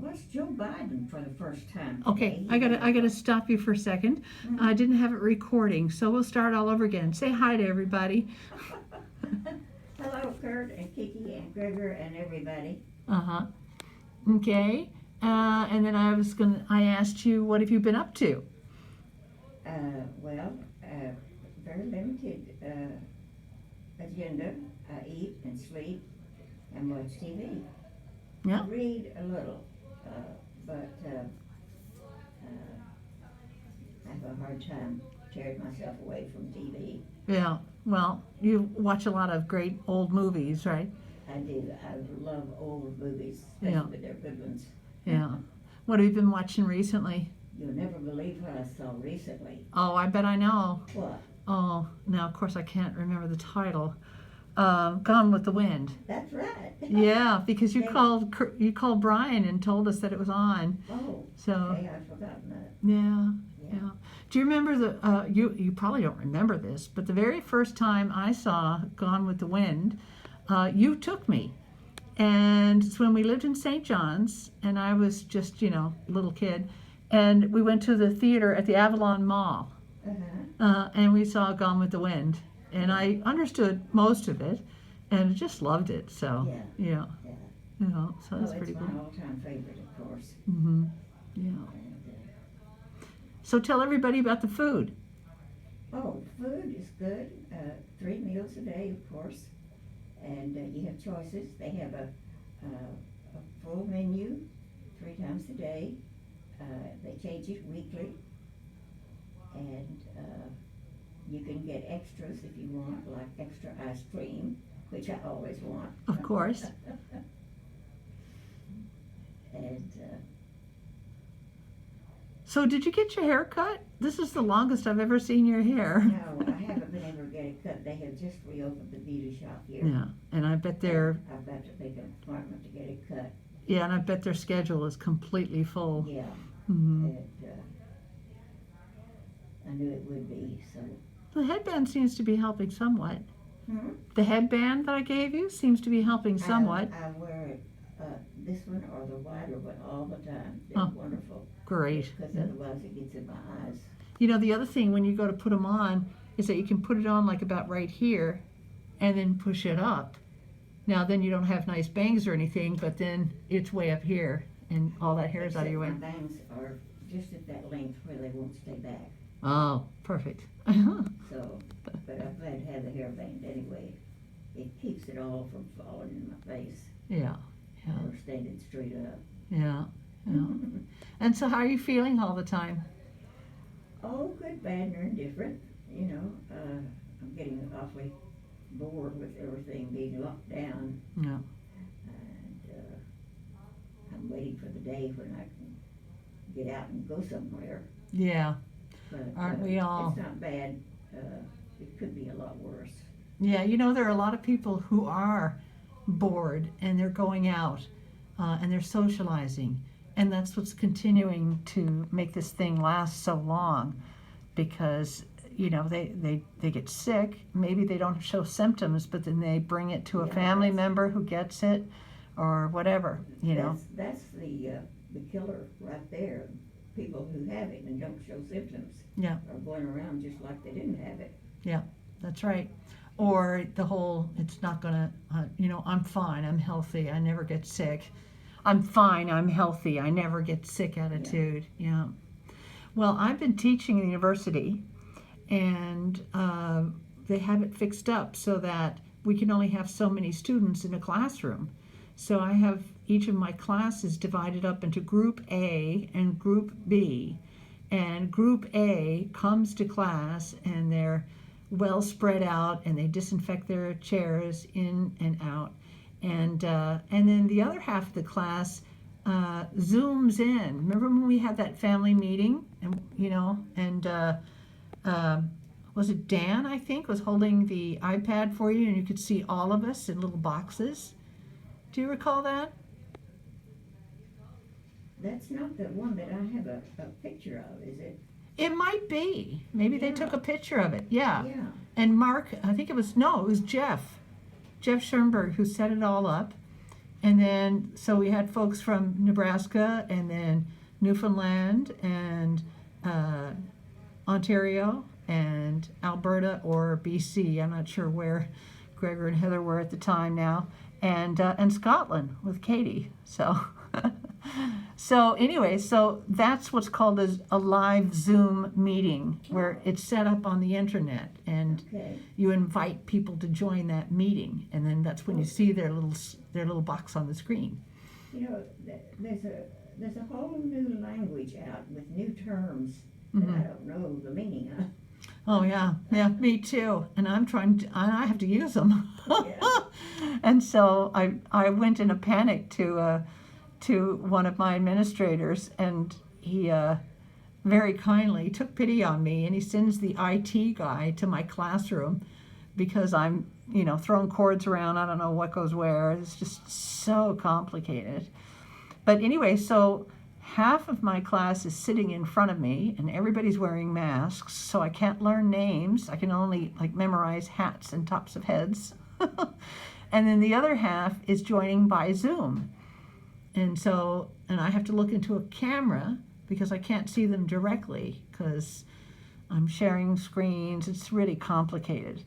watched Joe Biden for the first time Okay, today. I gotta stop you for a second. I didn't have it recording, so we'll start all over again. Say hi to everybody. Hello, Kurt and Kiki and Gregor and everybody. Uh-huh. Okay. And then I asked you, what have you been up to? Very limited agenda. I eat and sleep and watch TV. Yeah. I read a little, but I have a hard time tearing myself away from TV. Yeah. Well, you watch a lot of great old movies, right? I do. I love old movies, especially when they're good ones. Yeah. What have you been watching recently? You'll never believe what I saw recently. Oh, I bet I know. What? Oh, now of course I can't remember the title. Gone with the Wind. That's right. Yeah, because you called Brian and told us that it was on. Oh, so okay, I'd forgotten that. Yeah. Do you remember the? You probably don't remember this, but the very first time I saw Gone with the Wind, you took me, and it's when we lived in St. John's, and I was just a little kid, and we went to the theater at the Avalon Mall, and we saw Gone with the Wind, and I understood most of it, and just loved it. So yeah. So that's pretty good. good. It's my all-time favorite, of course. Mm-hmm. Yeah. So tell everybody about the food. Oh, food is good. 3 meals a day, of course, and you have choices. They have a full menu 3 times a day. They change it weekly, and you can get extras if you want, like extra ice cream, which I always want. Of course. And so did you get your hair cut? This is the longest I've ever seen your hair. no, I haven't been able to get it cut. They have just reopened the beauty shop here. Yeah, and I bet I've got to make an appointment to get it cut. Yeah, and I bet their schedule is completely full. Yeah. Mm-hmm. I knew it would be, so. The headband seems to be helping somewhat. Hmm? The headband that I gave you seems to be helping somewhat. I wear it, this one or the wider one all the time. They're wonderful. Great. Because otherwise it gets in my eyes. The other thing when you go to put them on is that you can put it on like about right here and then push it up. Now then you don't have nice bangs or anything, but then it's way up here and all that hair is out of your way. My bangs are just at that length where they won't stay back. Oh, perfect. So, but I'm glad to have the hair band anyway. It keeps it all from falling in my face. Yeah. Or standing straight up. Yeah. And so how are you feeling all the time? Oh, good, bad, or indifferent. I'm getting awfully bored with everything being locked down. Yeah. And I'm waiting for the day when I can get out and go somewhere. Yeah. But, aren't we all? It's not bad. It could be a lot worse. Yeah, there are a lot of people who are bored and they're going out and they're socializing. And that's what's continuing to make this thing last so long because, they get sick. Maybe they don't show symptoms, but then they bring it to a family member who gets it or whatever, That's the killer right there. People who have it and don't show symptoms are going around just like they didn't have it. Yeah, that's right. Or the whole, it's not gonna, I'm fine, I'm healthy, I never get sick. I'm fine, I'm healthy, I never get sick attitude. Yeah. Well, I've been teaching in the university, and they have it fixed up so that we can only have so many students in a classroom. So I have each of my classes divided up into Group A and Group B. And Group A comes to class, and they're well spread out, and they disinfect their chairs in and out. And then the other half of the class zooms in. Remember when we had that family meeting, and was it Dan, I think, was holding the iPad for you, and you could see all of us in little boxes? Do you recall that? That's not the one that I have a picture of, is it? It might be. Maybe they took a picture of it. Yeah. Yeah. And Mark, I think it was Jeff Schoenberg who set it all up. And then, so we had folks from Nebraska and then Newfoundland and Ontario and Alberta or BC. I'm not sure where Gregor and Heather were at the time now. And Scotland with Katie. So, so anyway, so that's what's called a live Zoom meeting, where it's set up on the internet, and Okay. you invite people to join that meeting, and then that's when you see their little box on the screen. You know, there's a whole new language out with new terms that I don't know the meaning of. Oh yeah, me too. And I have to use them. Yeah. And so I went in a panic to one of my administrators, and he very kindly took pity on me, and he sends the IT guy to my classroom because I'm throwing cords around. I don't know what goes where. It's just so complicated. But anyway, so half of my class is sitting in front of me, and everybody's wearing masks, so I can't learn names. I can only memorize hats and tops of heads. And then the other half is joining by Zoom. And I have to look into a camera because I can't see them directly because I'm sharing screens. It's really complicated.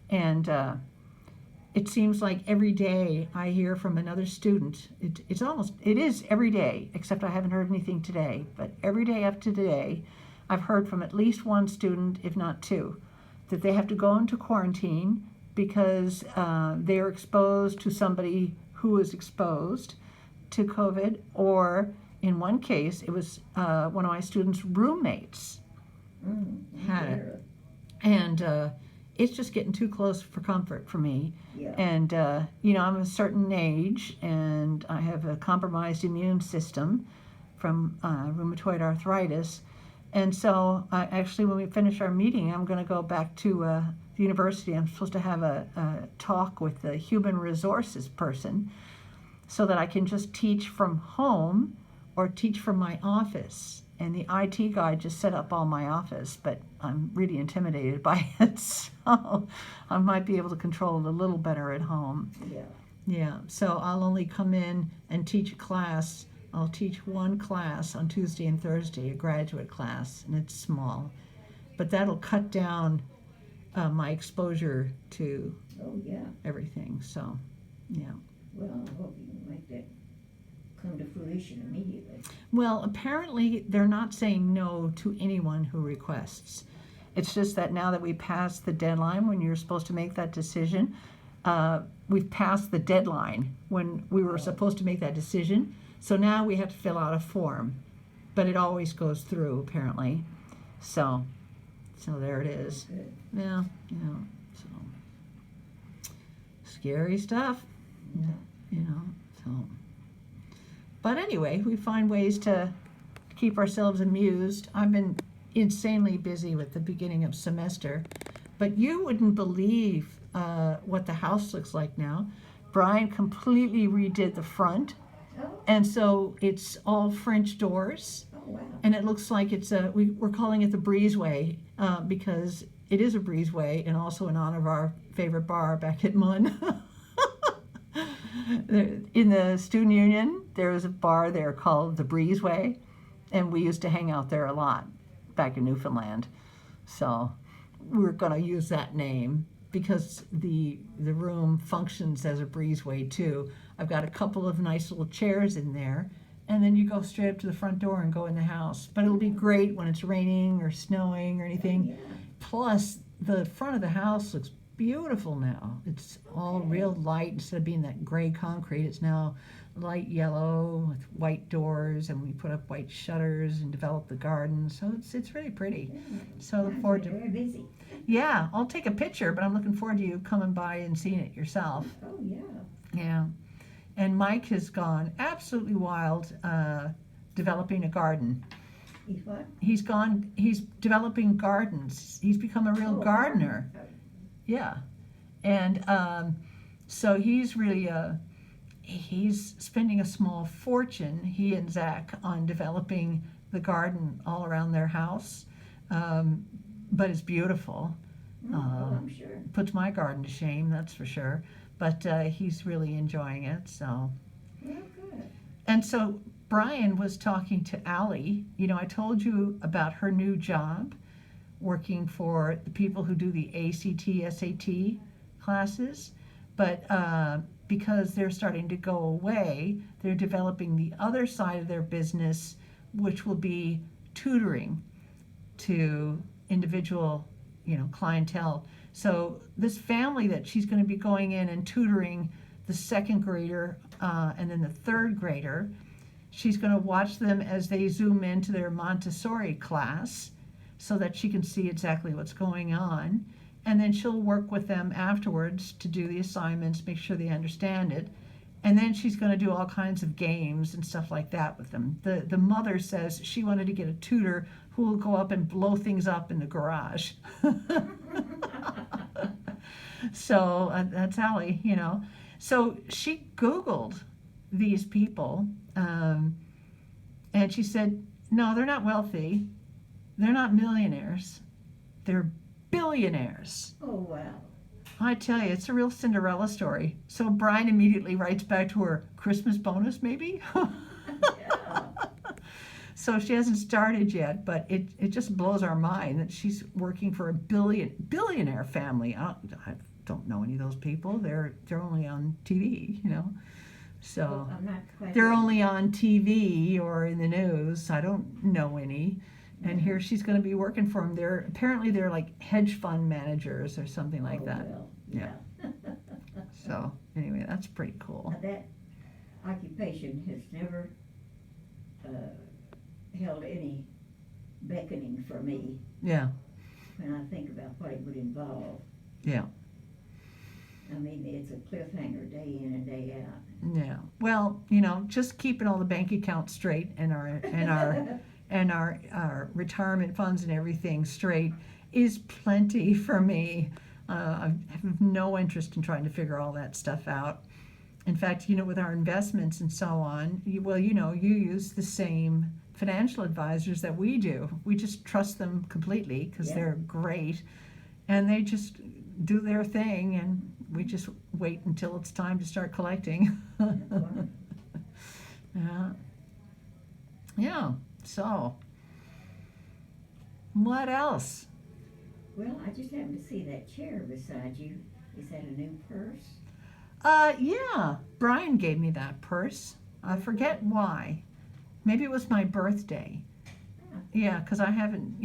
And it seems like every day I hear from another student. It is every day, except I haven't heard anything today. But every day up to today, I've heard from at least one student, if not two, that they have to go into quarantine because they're exposed to somebody who is exposed to COVID, or in one case, it was one of my students' roommates had it. And it's just getting too close for comfort for me. Yeah. And, I'm a certain age, and I have a compromised immune system from rheumatoid arthritis. And so when we finish our meeting, I'm going to go back to the university. I'm supposed to have a talk with the human resources person so that I can just teach from home or teach from my office. And the IT guy just set up all my office, but I'm really intimidated by it, so I might be able to control it a little better at home. Yeah. Yeah, so I'll only come in and teach a class. I'll teach one class on Tuesday and Thursday, a graduate class, and it's small. But that'll cut down my exposure to everything, so, yeah. Well, I hope you can make that come to fruition immediately. Well, apparently they're not saying no to anyone who requests. It's just that now that we passed the deadline when you're supposed to make that decision, we've passed the deadline when we were supposed to make that decision. So now we have to fill out a form, but it always goes through apparently. So there it is. Good. Yeah, so scary stuff. Yeah. So. But anyway, we find ways to keep ourselves amused. I've been insanely busy with the beginning of semester, but you wouldn't believe what the house looks like now. Brian completely redid the front, and so it's all French doors. Oh, wow. And it looks like we're calling it the breezeway because it is a breezeway, and also in honor of our favorite bar back at Munn. In the student union, there was a bar there called the Breezeway, and we used to hang out there a lot back in Newfoundland. So we're going to use that name because the room functions as a breezeway too. I've got a couple of nice little chairs in there, and then you go straight up to the front door and go in the house. But it'll be great when it's raining or snowing or anything. Yeah. Plus, the front of the house looks beautiful now. It's all real light. Instead of being that gray concrete, it's now light yellow with white doors, and we put up white shutters and develop the garden. So it's really pretty. So I look forward to. Very busy. Yeah, I'll take a picture, but I'm looking forward to you coming by and seeing it yourself. Oh, yeah. Yeah. And Mike has gone absolutely wild developing a garden. He's what? He's developing gardens. He's become a real gardener. Yeah. And so he's really, he's spending a small fortune, he and Zach, on developing the garden all around their house. But it's beautiful. I'm sure. Puts my garden to shame, that's for sure. But he's really enjoying it, so Oh, good. And so Brian was talking to Allie. You know, I told you about her new job working for the people who do the ACT, SAT classes. But because they're starting to go away, they're developing the other side of their business, which will be tutoring to individual, clientele. So this family that she's going to be going in and tutoring the second grader and then the third grader, she's going to watch them as they zoom into their Montessori class so that she can see exactly what's going on. And then she'll work with them afterwards to do the assignments, make sure they understand it. And then she's going to do all kinds of games and stuff like that with them. The mother says she wanted to get a tutor who will go up and blow things up in the garage. So that's Allie, So she Googled these people, and she said, no, they're not wealthy. They're not millionaires. They're billionaires. Oh, wow. I tell you, it's a real Cinderella story. So Brian immediately writes back to her, Christmas bonus, maybe? Yeah. So she hasn't started yet, but it just blows our mind that she's working for a billionaire family. I don't know any of those people. They're only on TV, So Well, I'm not quite they're ready. only on TV or in the news. I don't know any. And here she's going to be working for them. Apparently they're like hedge fund managers or something like Oh, that. well, Yeah. So anyway, that's pretty cool. Now, that occupation has never held any beckoning for me Yeah. when I think about what it would involve. Yeah. I mean, it's a cliffhanger day in and day out. Yeah. Well, just keeping all the bank accounts straight and our retirement funds and everything straight is plenty for me. I have no interest in trying to figure all that stuff out. In fact, with our investments and so on, you use the same financial advisors that we do. We just trust them completely because Yeah. they're great, and they just do their thing, and we just wait until it's time to start collecting. That's wonderful. Yeah. Yeah. So, what else? Well, I just happened to see that chair beside you. Is that a new purse? Yeah. Brian gave me that purse. I forget why. Maybe it was my birthday. Ah. Yeah, because I haven't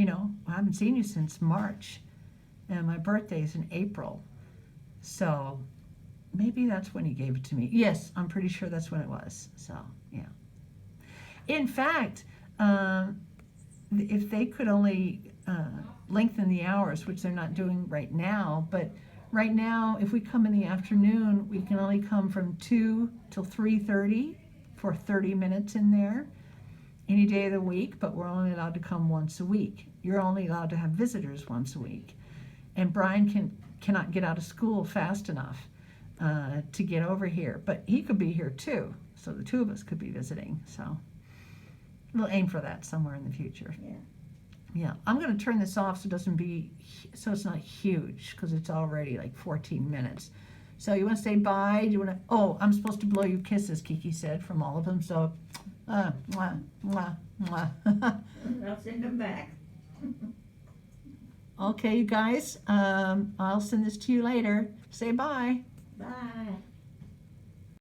seen you since March, and my birthday's in April. So maybe that's when he gave it to me. Yes, I'm pretty sure that's when it was. So, yeah. In fact, if they could only lengthen the hours, which they're not doing right now, but right now, if we come in the afternoon, we can only come from 2 till 3:30 for 30 minutes in there any day of the week, but we're only allowed to come once a week. You're only allowed to have visitors once a week. And Brian cannot get out of school fast enough to get over here, but he could be here too, so the two of us could be visiting. So we'll aim for that somewhere in the future. Yeah. Yeah, I'm going to turn this off so it's not huge, because it's already like 14 minutes. So you want to say bye? Do you want to? Oh, I'm supposed to blow you kisses, Kiki said, from all of them. So, mwah, mwah, mwah. I'll send them back. Okay, you guys. I'll send this to you later. Say bye. Bye.